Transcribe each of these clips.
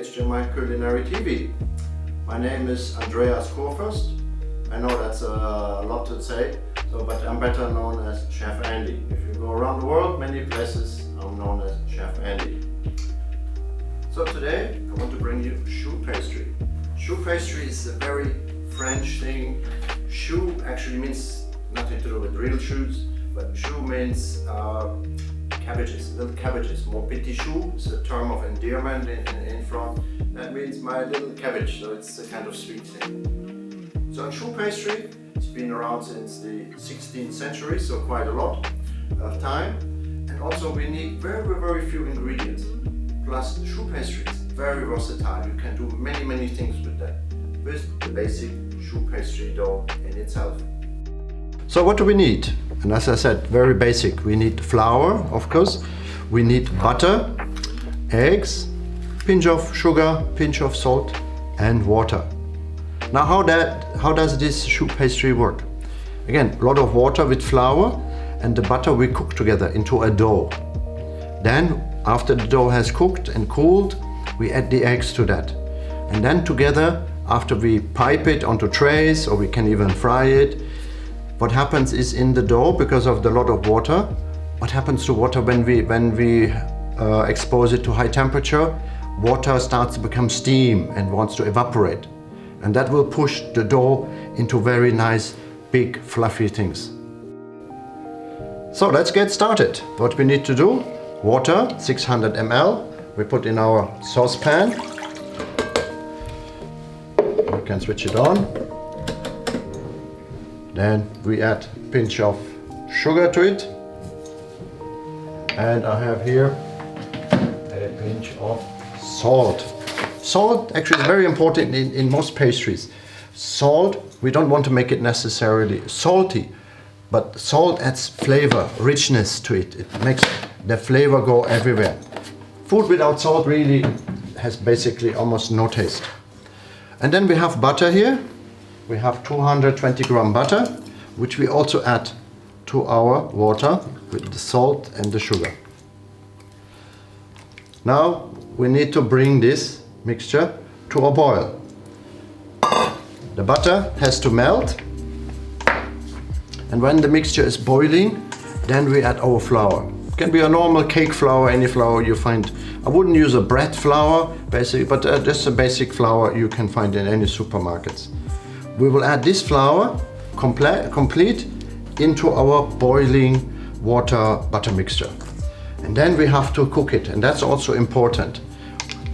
engaged in my culinary TV. My name is Andreas KURFURST. I know that's a lot to say, but I'm better known as Chef Andy. If you go around the world, many places I'm known as Chef Andy. So today I want to bring you choux pastry. Choux pastry is a very French thing. Choux actually means nothing to do with real choux, but choux means cabbages, little cabbages. Mon petit chou is a term of endearment in France. That means my little cabbage, so it's a kind of sweet thing. So choux pastry, it's been around since the 16th century, so quite a lot of time. And also we need very few ingredients. Plus choux pastry is very versatile. You can do many things with that, with the basic choux pastry dough in itself. So what do we need? And as I said, very basic. We need flour, of course. We need butter, eggs, pinch of sugar, pinch of salt, and water. Now how does this choux pastry work? Again, a lot of water with flour and the butter we cook together into a dough. Then after the dough has cooked and cooled, we add the eggs to that. And then together, after we pipe it onto trays, or we can even fry it, what happens is in the dough, because of the lot of water, what happens to water when we expose it to high temperature? Water starts to become steam and wants to evaporate. And that will push the dough into very nice, big, fluffy things. So let's get started. What we need to do, water, 600 ml, we put in our saucepan. We can switch it on. Then we add a pinch of sugar to it. And I have here a pinch of salt. Salt actually is very important in most pastries. Salt, we don't want to make it necessarily salty, but salt adds flavor, richness to it. It makes the flavor go everywhere. Food without salt really has basically almost no taste. And then we have butter here. We have 220 gram butter, which we also add to our water with the salt and the sugar. Now we need to bring this mixture to a boil. The butter has to melt, and when the mixture is boiling, then we add our flour. It can be a normal cake flour, any flour you find. I wouldn't use a bread flour, basically, but just a basic flour you can find in any supermarkets. We will add this flour complete into our boiling water butter mixture. And then we have to cook it, and that's also important.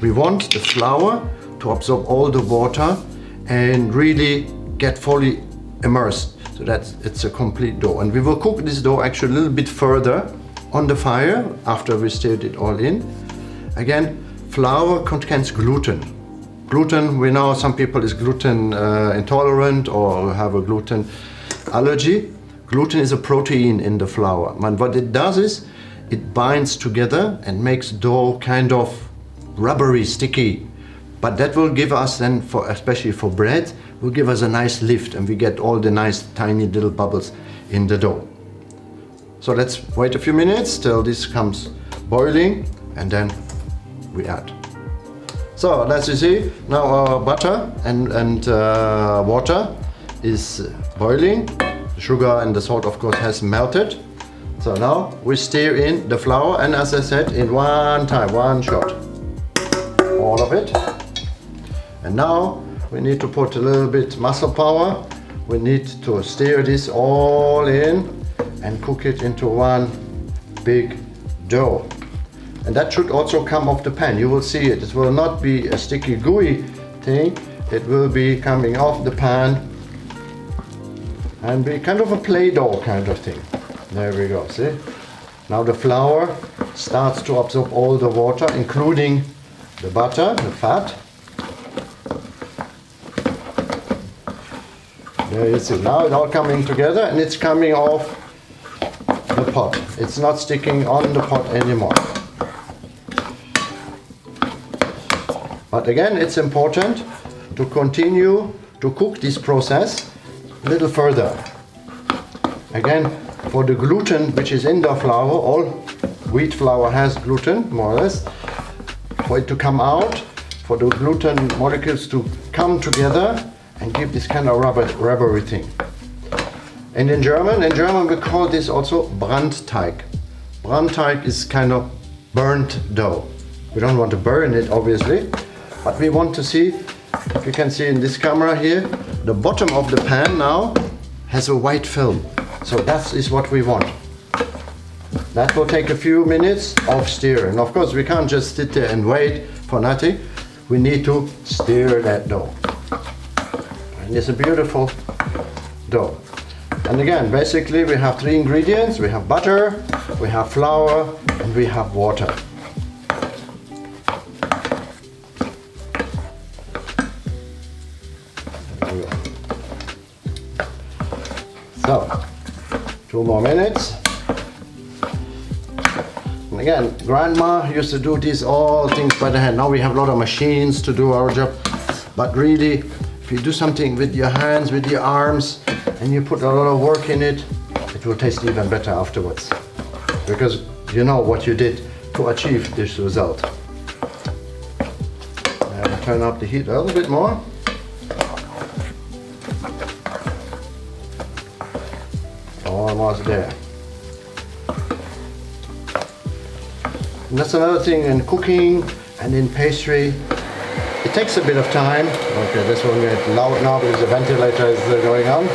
We want the flour to absorb all the water and really get fully immersed, so that it's a complete dough. And we will cook this dough actually a little bit further on the fire after we stirred it all in. Again, flour contains gluten. Gluten, we know some people is gluten intolerant or have a gluten allergy. Gluten is a protein in the flour. And what it does is it binds together and makes dough kind of rubbery, sticky. But that will give us then, especially for bread, will give us a nice lift, and we get all the nice tiny little bubbles in the dough. So let's wait a few minutes till this comes boiling, and then we add. So as you see, now our butter and water is boiling. The sugar and the salt, of course, has melted. So now we stir in the flour, and as I said, in one shot, all of it. And now we need to put a little bit muscle power. We need to stir this all in and cook it into one big dough. And that should also come off the pan. You will see it. It will not be a sticky, gooey thing. It will be coming off the pan and be kind of a Play-Doh kind of thing. There we go, see? Now the flour starts to absorb all the water, including the butter, the fat. There you see, now it's all coming together and it's coming off the pot. It's not sticking on the pot anymore. But again, it's important to continue to cook this process a little further. Again, for the gluten which is in the flour, all wheat flour has gluten, more or less. For it to come out, for the gluten molecules to come together and give this kind of rubbery thing. And in German we call this also Brandteig. Brandteig is kind of burnt dough. We don't want to burn it, obviously, but we want to see, if you can see in this camera here, the bottom of the pan now has a white film. So that is what we want. That will take a few minutes of stirring. Of course, we can't just sit there and wait for nothing. We need to stir that dough. And it's a beautiful dough. And again, basically we have 3 ingredients. We have butter, we have flour, and we have water. So, 2 more minutes. And again, grandma used to do these all things by the hand. Now we have a lot of machines to do our job. But really, if you do something with your hands, with your arms, and you put a lot of work in it, it will taste even better afterwards. Because you know what you did to achieve this result. And turn up the heat a little bit more. Almost there. And that's another thing in cooking and in pastry. It takes a bit of time. Okay, this one gets loud now because the ventilator is going on.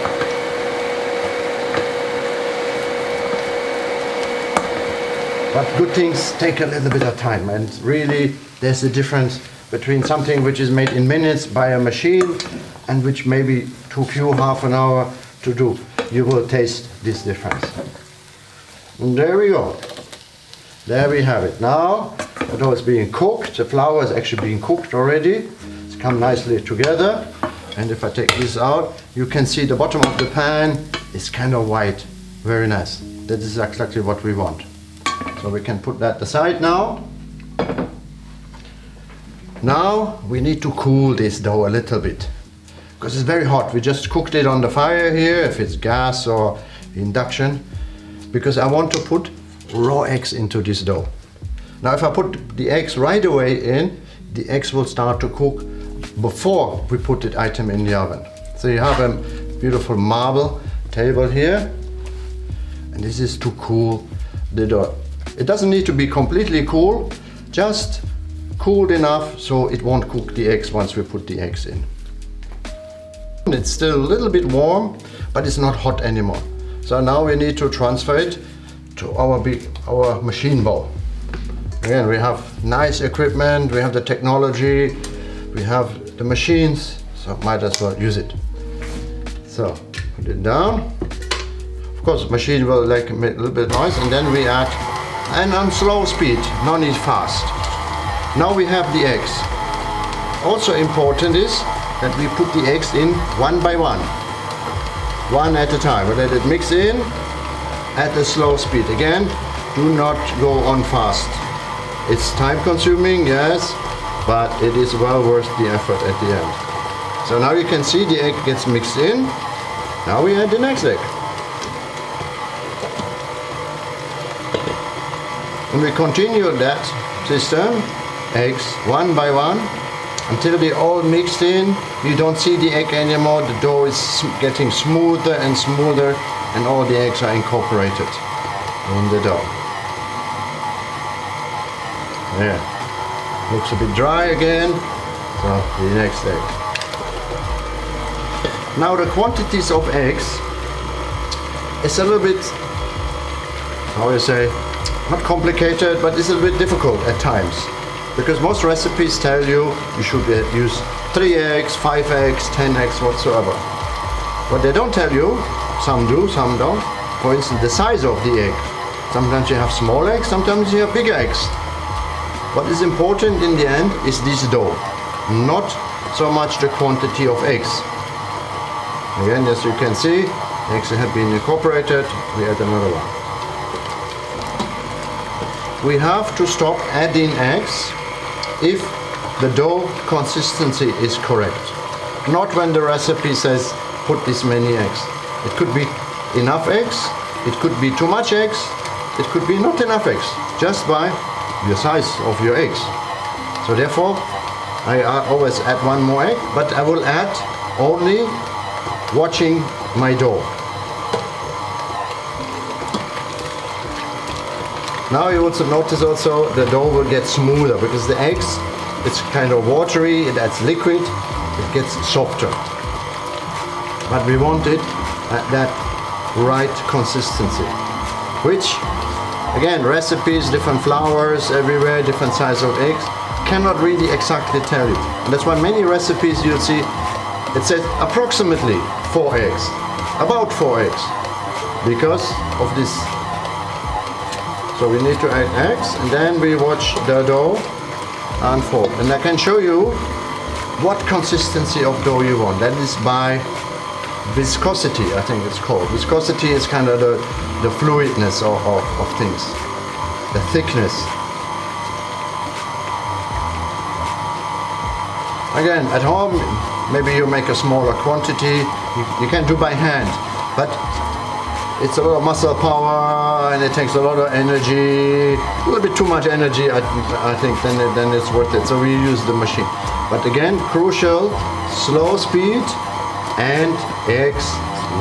But good things take a little bit of time, and really there's a difference between something which is made in minutes by a machine and which maybe took you half an hour to do. You will taste this difference. And there we go. There we have it. Now the dough is being cooked. The flour is actually being cooked already. It's come nicely together. And if I take this out, you can see the bottom of the pan is kind of white. Very nice. That is exactly what we want. So we can put that aside now. Now we need to cool this dough a little bit, because it's very hot. We just cooked it on the fire here, if it's gas or induction, because I want to put raw eggs into this dough. Now if I put the eggs right away in, the eggs will start to cook before we put the item in the oven. So you have a beautiful marble table here, and this is to cool the dough. It doesn't need to be completely cool, just cooled enough so it won't cook the eggs once we put the eggs in. It's still a little bit warm, but it's not hot anymore. So now we need to transfer it to our machine bowl. Again, we have nice equipment, we have the technology, we have the machines, so might as well use it. So put it down. Of course, machine will make a little bit of noise, and then we add, and on slow speed, no need fast. Now we have the eggs. Also important is that we put the eggs in one by one at a time. We let it mix in at a slow speed. Again, do not go on fast. It's time consuming, yes, but it is well worth the effort at the end. So now you can see the egg gets mixed in. Now we add the next egg. And we continue that system, eggs one by one, until they're all mixed in. You don't see the egg anymore. The dough is getting smoother and smoother, and all the eggs are incorporated in the dough. There. Looks a bit dry again. So the next egg. Now the quantities of eggs is a little bit, how you say, not complicated, but it's a bit difficult at times. Because most recipes tell you should use 3 eggs, 5 eggs, 10 eggs, whatsoever. What they don't tell you, some do, some don't. For instance, the size of the egg. Sometimes you have small eggs, sometimes you have bigger eggs. What is important in the end is this dough, not so much the quantity of eggs. Again, as you can see, eggs have been incorporated. We add another one. We have to stop adding eggs if the dough consistency is correct. Not when the recipe says put this many eggs. It could be enough eggs, it could be too much eggs, it could be not enough eggs, just by the size of your eggs. So therefore, I always add one more egg, but I will add only watching my dough. Now you also notice also the dough will get smoother because the eggs, it's kind of watery, it adds liquid, it gets softer. But we want it at that right consistency, which again, recipes, different flours everywhere, different size of eggs, cannot really exactly tell you. And that's why many recipes you'll see, it says approximately 4 eggs, about 4 eggs, because of this. So we need to add eggs, and then we watch the dough unfold. And I can show you what consistency of dough you want. That is by viscosity, I think it's called. Viscosity is kind of the fluidness of things, the thickness. Again, at home, maybe you make a smaller quantity. You can do by hand, but it's a lot of muscle power and it takes a lot of energy, a little bit too much energy, I think, then it's worth it. So we use the machine. But again, crucial, slow speed and eggs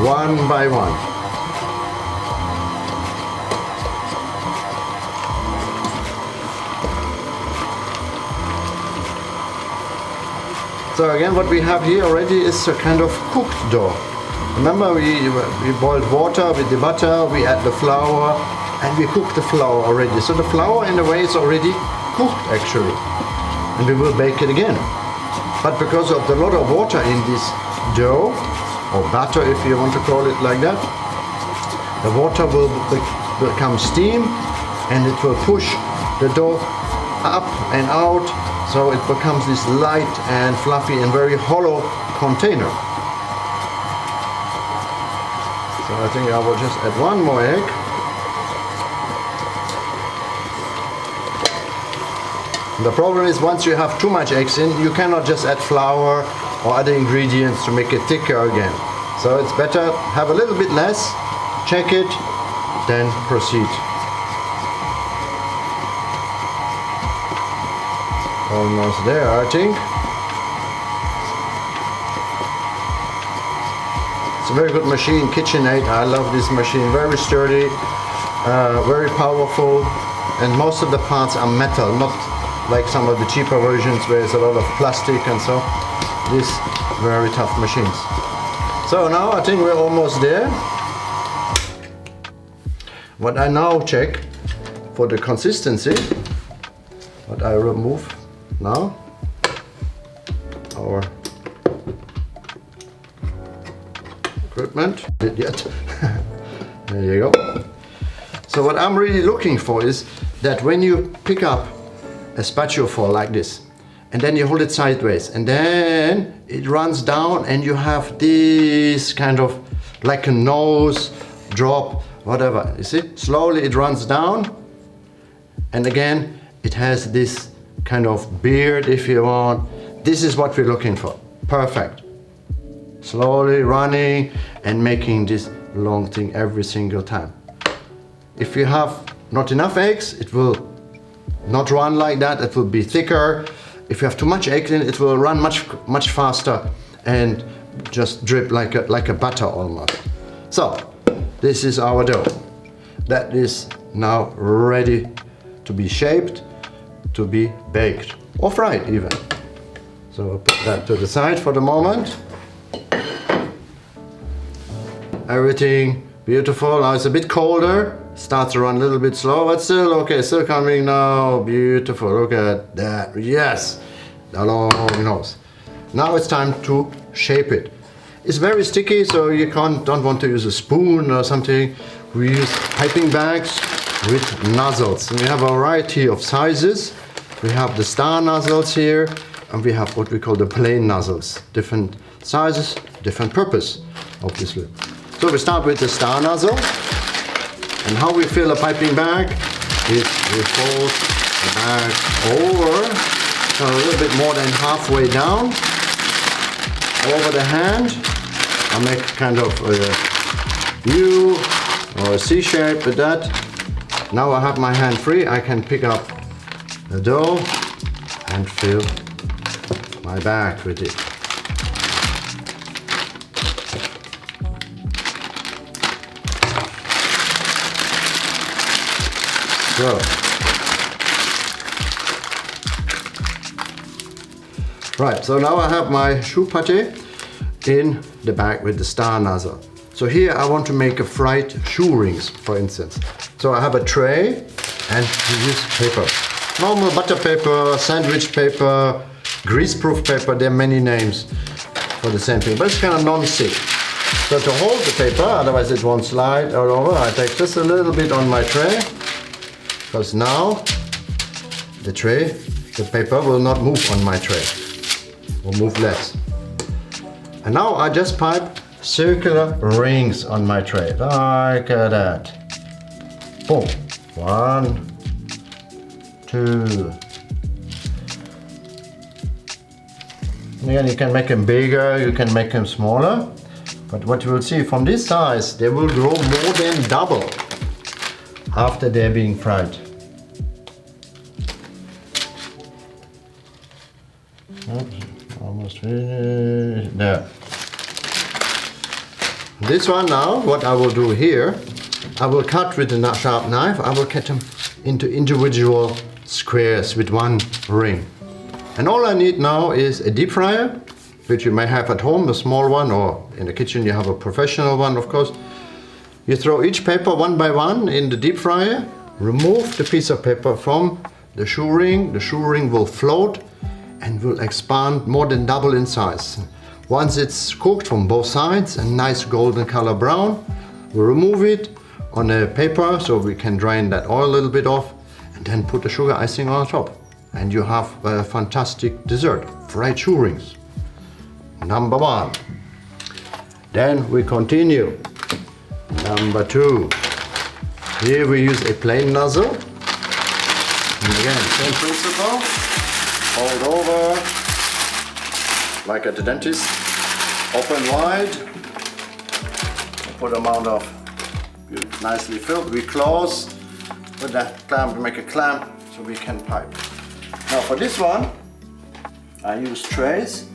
one by one. So again, what we have here already is a kind of cooked dough. Remember, we boiled water with the butter, we add the flour, and we cook the flour already. So the flour in a way is already cooked actually. And we will bake it again. But because of the lot of water in this dough, or batter if you want to call it like that, the water will become steam and it will push the dough up and out, so it becomes this light and fluffy and very hollow container. So I think I will just add one more egg. The problem is once you have too much eggs in, you cannot just add flour or other ingredients to make it thicker again. So it's better have a little bit less, check it, then proceed. Almost there, I think. It's a very good machine, KitchenAid. I love this machine. Very sturdy, very powerful, and most of the parts are metal, not like some of the cheaper versions where there's a lot of plastic and so. These very tough machines. So now I think we're almost there. What I now check for the consistency, what I remove now, our equipment, did yet. There you go. So what I'm really looking for is that when you pick up a spatula like this, and then you hold it sideways, and then it runs down, and you have this kind of like a nose drop, whatever. You see, slowly it runs down, and again it has this kind of beard, if you want. This is what we're looking for. Perfect. Slowly running and making this long thing every single time. If you have not enough eggs, it will not run like that. It will be thicker. If you have too much eggs in, it will run much faster and just drip like a butter almost. So this is our dough. That is now ready to be shaped, to be baked or fried even. So I'll put that to the side for the moment. Everything beautiful. Now it's a bit colder. Starts to run a little bit slow, but still okay, still coming now. Beautiful, look at that. Yes, the long nose. Now it's time to shape it. It's very sticky, so you don't want to use a spoon or something. We use piping bags with nozzles. And we have a variety of sizes. We have the star nozzles here, and we have what we call the plain nozzles. Different sizes, different purpose, obviously. So we start with the star nozzle. And how we fill a piping bag is we fold the bag over, so a little bit more than halfway down, over the hand. I'll make kind of a U or a C shape with that. Now I have my hand free, I can pick up the dough and fill my bag with it. So, right, so now I have my choux pâte in the bag with the star nozzle. So here I want to make a fried choux rings, for instance. So I have a tray and we use paper. Normal butter paper, sandwich paper, grease-proof paper, there are many names for the same thing, but it's kind of non-stick. So to hold the paper, otherwise it won't slide all over, I take just a little bit on my tray, because now the paper will not move on my tray, will move less. And now I just pipe circular rings on my tray, like that. Boom. 1, 2. Again, you can make them bigger, you can make them smaller. But what you will see from this size, they will grow more than double after they're being fried. Oops, almost finished. There. This one now, what I will do here, I will cut with a sharp knife. I will cut them into individual squares with one ring. And all I need now is a deep fryer, which you may have at home, a small one, or in the kitchen you have a professional one, of course. You throw each paper one by one in the deep fryer, remove the piece of paper from the choux ring. The choux ring will float and will expand more than double in size. Once it's cooked from both sides, a nice golden color brown, we'll remove it on a paper so we can drain that oil a little bit off, and then put the sugar icing on top. And you have a fantastic dessert, fried choux rings. Number 1. Then we continue. Number 2. Here we use a plain nozzle. And again, same principle. Fold over, like at the dentist. Open wide. Put amount of nicely filled. We close with that clamp, we make a clamp so we can pipe. Now for this one, I use trays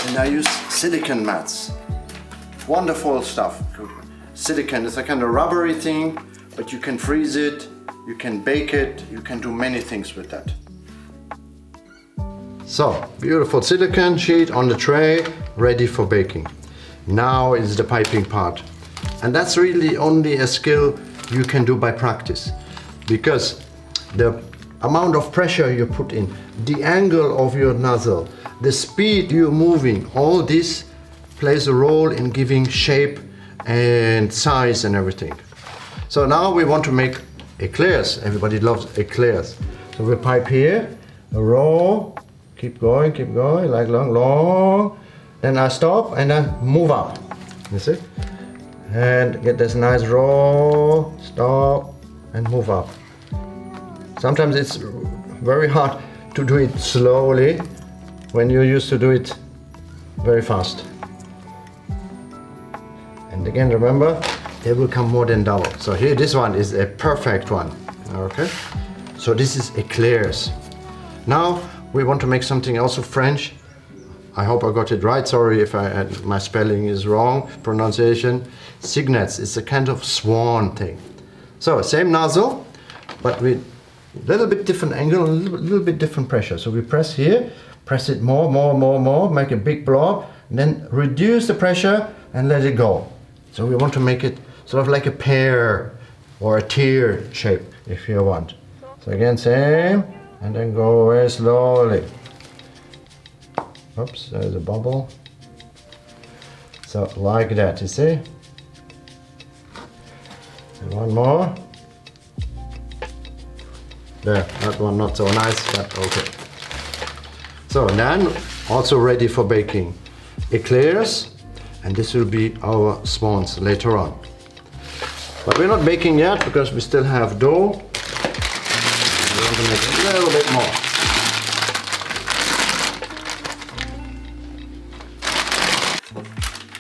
and I use silicone mats. Wonderful stuff. Silicone is a kind of rubbery thing, but you can freeze it, you can bake it, you can do many things with that. So, beautiful silicone sheet on the tray, ready for baking. Now is the piping part. And that's really only a skill you can do by practice, because the amount of pressure you put in, the angle of your nozzle, the speed you're moving, all this plays a role in giving shape and size and everything. So now we want to make eclairs. Everybody loves eclairs. So we pipe here, a row, keep going, like long. Then I stop and then move up. You see? And get this nice roll, stop, and move up. Sometimes it's very hard to do it slowly when you used to do it very fast. And again, remember, they will come more than double. So here, this one is a perfect one. Okay? So this is eclairs. Now we want to make something also French. I hope I got it right. Sorry if my spelling is wrong, pronunciation. Cygnets, it's a kind of swan thing. So same nozzle, but with a little bit different angle, a little bit different pressure. So we press here, press it more, make a big blob, and then reduce the pressure and let it go. So we want to make it sort of like a pear or a tear shape, if you want. So again, same, and then go very slowly. Oops, there's a bubble. So like that, you see? And one more. There, that one not so nice, but okay. So then, also ready for baking. Eclairs, and this will be our swans later on. But we're not baking yet because we still have dough. We want to make a little bit more.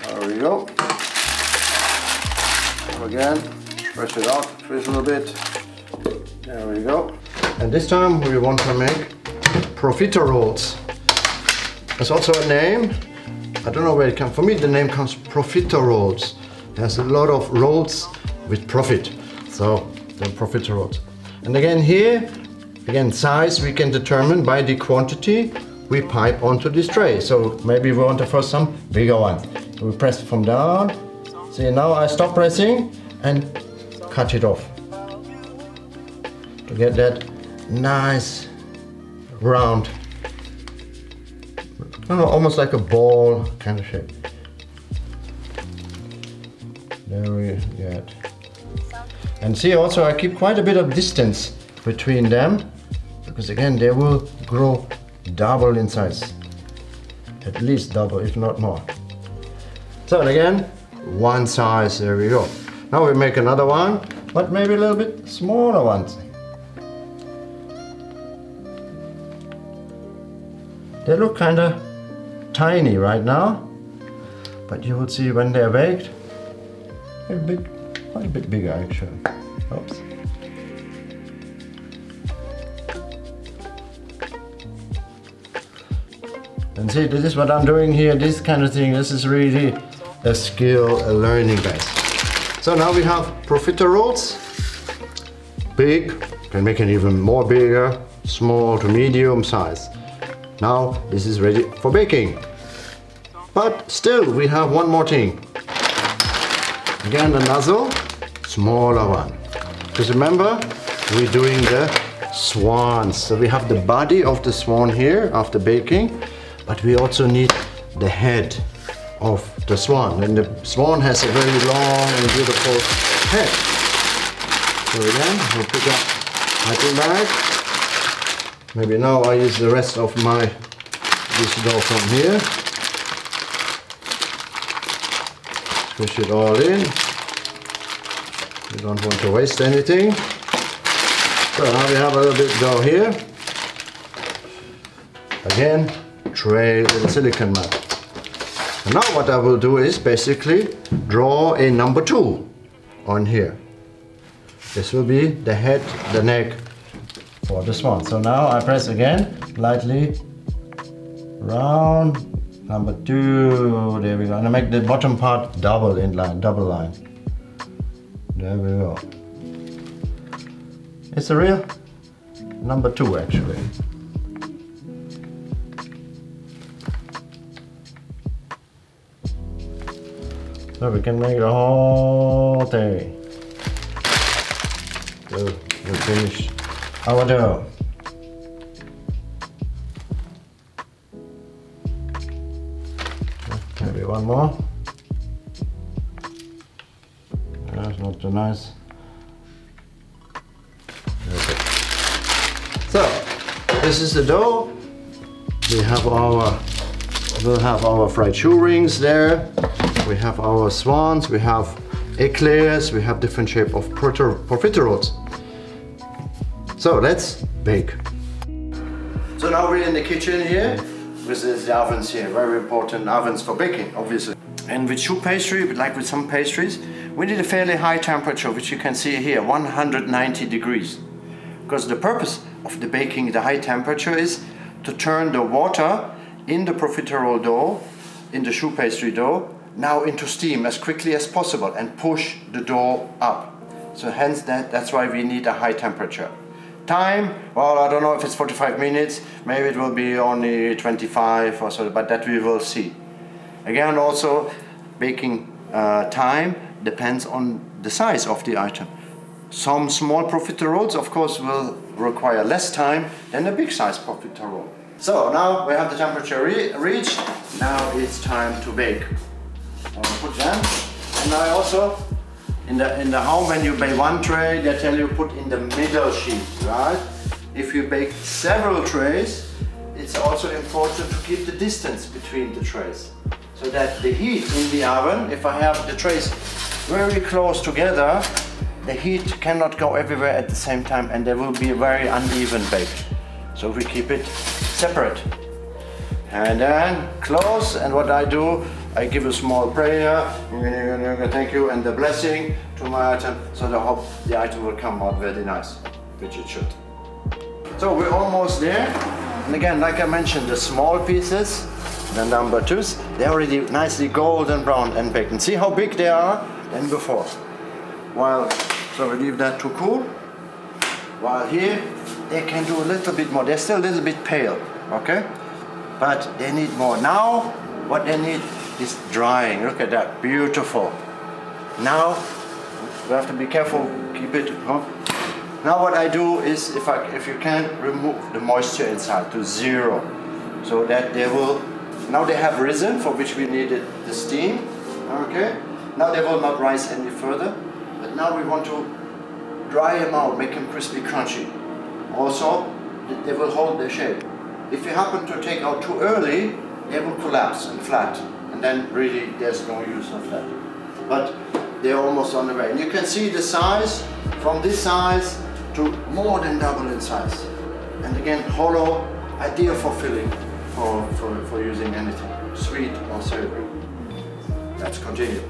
There we go. So again, press it out, twist a little bit. There we go. And this time we want to make profiteroles. There's also a name. I don't know where it comes. For me, the name comes Profiteroles. There's a lot of rolls with profit, so the Profiteroles. And again here, again size we can determine by the quantity we pipe onto this tray. So maybe we want to first some bigger ones. So we press from down. See, now I stop pressing and cut it off to get that nice round, I don't know, almost like a ball kind of shape. There we get. And see, also I keep quite a bit of distance between them, because again they will grow double in size, at least double if not more. So again, one size, there we go. Now we make another one, but maybe a little bit smaller ones. They look kind of tiny right now, but you will see when they're baked, they're big, quite a bit bigger actually. Oops. And see, this is what I'm doing here, this kind of thing. This is really a skill, a learning base. So now we have profiteroles, big, can make it even more bigger, small to medium size. Now this is ready for baking. But still we have one more thing. Again, a nozzle, smaller one. Because remember, we're doing the swans. So we have the body of the swan here after baking, but we also need the head of the swan. And the swan has a very long and beautiful head. So again, we'll put that piping bag. Maybe now I use the rest of this dough from here. Push it all in. We don't want to waste anything. So now we have a little bit dough here. Again, tray with silicone mat. And now what I will do is basically draw a number 2 on here. This will be the head, the neck for the swan. So now I press again, lightly round, number 2, there we go. And I make the bottom part double line. There we go. It's a real number 2 actually. So we can make the whole thing. So we finish our dough. Maybe one more. That's not too nice. Okay. So this is the dough. We'll have our fried Choux rings there. We have our swans. We have eclairs. We have different shape of profiteroles. So let's bake. So now we're in the kitchen here. With the ovens here, very important ovens for baking, obviously. And with choux pastry, like with some pastries, we need a fairly high temperature, which you can see here, 190 degrees. Because the purpose of the baking, the high temperature, is to turn the water in the profiterole dough, in the choux pastry dough, now into steam as quickly as possible and push the dough up. So hence that's why we need a high temperature. Time, well, I don't know if it's 45 minutes, maybe it will be only 25 or so, but that we will see. Again, also baking time depends on the size of the item. Some small profiteroles, of course, will require less time than a big size profiterole. So now we have the temperature reached. Now it's time to bake. I'll put them, and I also in the home, when you bake one tray, they tell you put in the middle sheet, right? If you bake several trays, it's also important to keep the distance between the trays, so that the heat in the oven, if I have the trays very close together, the heat cannot go everywhere at the same time and there will be a very uneven bake. So we keep it separate. And then close, and what I do, I give a small prayer, thank you, and the blessing to my item, so I hope the item will come out very nice, which it should. So we're almost there. And again, like I mentioned, the small pieces, the number 2s, they're already nicely golden brown and baked. And see how big they are than before. So we leave that to cool. While here, they can do a little bit more. They're still a little bit pale, okay? But they need more. Now, what they need is drying. Look at that, beautiful. Now, we have to be careful, keep it, huh? Now what I do is, if you can, remove the moisture inside to 0. So that they will, now they have risen, for which we needed the steam, okay? Now they will not rise any further, but now we want to dry them out, make them crispy, crunchy. Also, they will hold their shape. If you happen to take out too early, they will collapse and flat, and then really there's no use of that. But they're almost on the way. And you can see the size, from this size to more than double in size. And again, hollow, ideal for filling, for using anything, sweet or savory. Let's continue.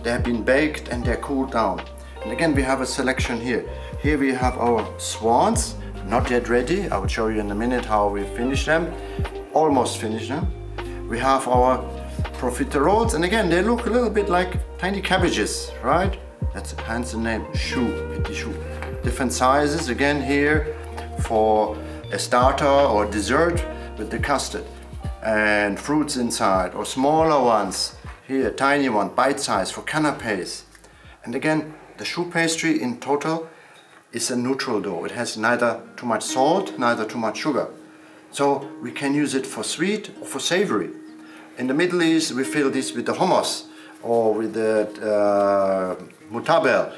They have been baked and they're cooled down. And again, we have a selection here. Here we have our swans, not yet ready. I will show you in a minute how we finish them. Almost finished them. We have our Profiteroles, and again, they look a little bit like tiny cabbages, right? That's hence the name, choux, petit choux. Different sizes, again here, for a starter or dessert with the custard. And fruits inside, or smaller ones. Here, tiny one, bite size for canapes. And again, the choux pastry in total is a neutral dough. It has neither too much salt, neither too much sugar. So we can use it for sweet or for savory. In the Middle East, we fill this with the hummus or with the mutabel,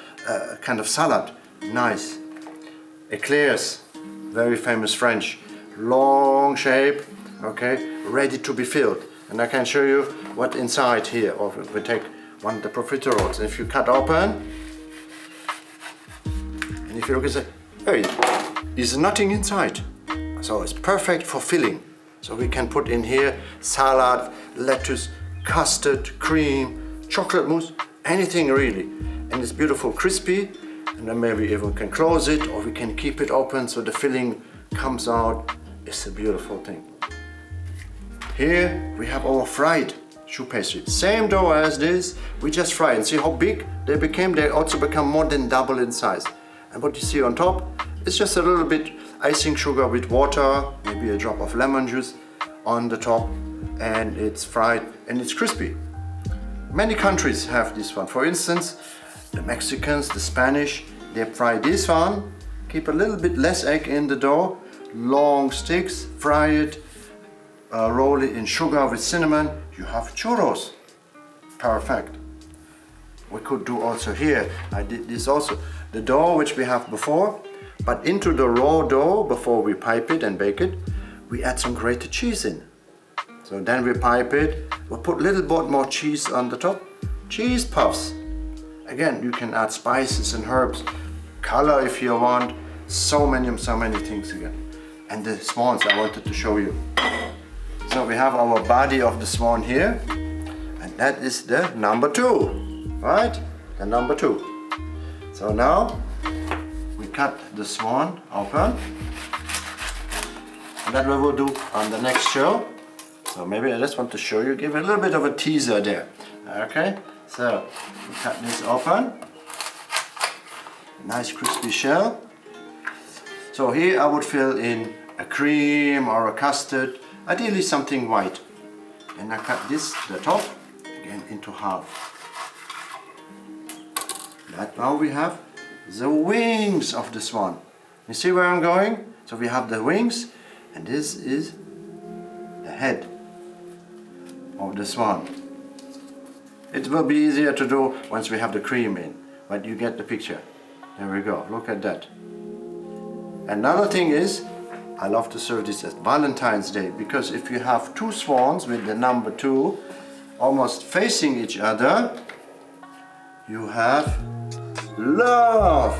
kind of salad. Nice. Eclairs, very famous French. Long shape, okay, ready to be filled. And I can show you what inside here. Or if we take one of the profiteroles, if you cut open, and if you look and say, hey, there's nothing inside. So it's perfect for filling. So we can put in here salad, lettuce, custard, cream, chocolate mousse, anything really. And it's beautiful, crispy, and then maybe even can close it or we can keep it open so the filling comes out. It's a beautiful thing. Here we have our fried choux pastry. Same dough as this, we just fry and see how big they became. They also become more than double in size. And what you see on top is just a little bit icing sugar with water, maybe a drop of lemon juice on the top, and it's fried and it's crispy. Many countries have this one. For instance, the Mexicans, the Spanish, they fry this one, keep a little bit less egg in the dough, long sticks, fry it, roll it in sugar with cinnamon, you have churros. Perfect. We could do also here, I did this also, the dough which we have before, but into the raw dough, before we pipe it and bake it, we add some grated cheese in. So then we pipe it, we'll put a little bit more cheese on the top, cheese puffs. Again, you can add spices and herbs, color if you want, so many things again. And the swans I wanted to show you. So we have our body of the swan here, and that is the number 2, right? The number 2. So now we cut the swan open, and that we will do on the next show. So maybe I just want to show you, give a little bit of a teaser there. Okay, so we cut this open, nice crispy shell. So here I would fill in a cream or a custard, ideally something white. And I cut this, the top, again into half. That now we have the wings of the swan. You see where I'm going? So we have the wings, and this is the head of the swan. It will be easier to do once we have the cream in, but you get the picture. There we go, look at that. Another thing is, I love to serve this as Valentine's Day, because if you have 2 swans with the number 2 almost facing each other, you have love.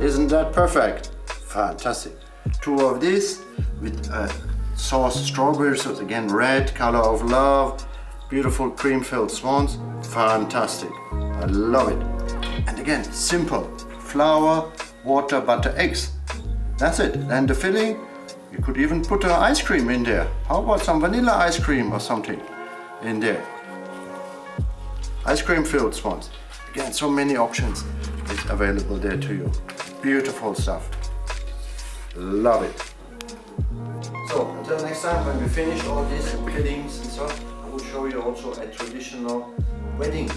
Isn't that perfect? Fantastic. 2 of these with sauce strawberry sauce, again red, color of love, beautiful cream-filled swans. Fantastic. I love it. And again, simple. Flour, water, butter, eggs. That's it. And the filling, You could even put ice cream in there. How about some vanilla ice cream or something in there? Ice cream filled ones. Again, so many options is available there to you. Beautiful stuff. Love it. So until next time, when we finish all these fillings and stuff, I will show you also a traditional wedding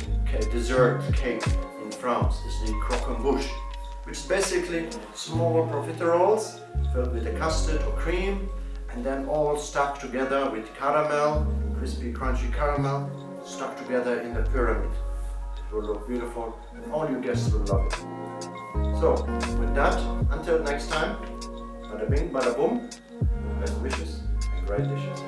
dessert cake in France. It's the croquembouche, which is basically small profiteroles filled with a custard or cream, and then all stuck together with caramel, crispy, crunchy caramel, stuck together in a pyramid. It will look beautiful, and all your guests will love it. So, with that, until next time, bada bing, bada boom, best wishes and great dishes.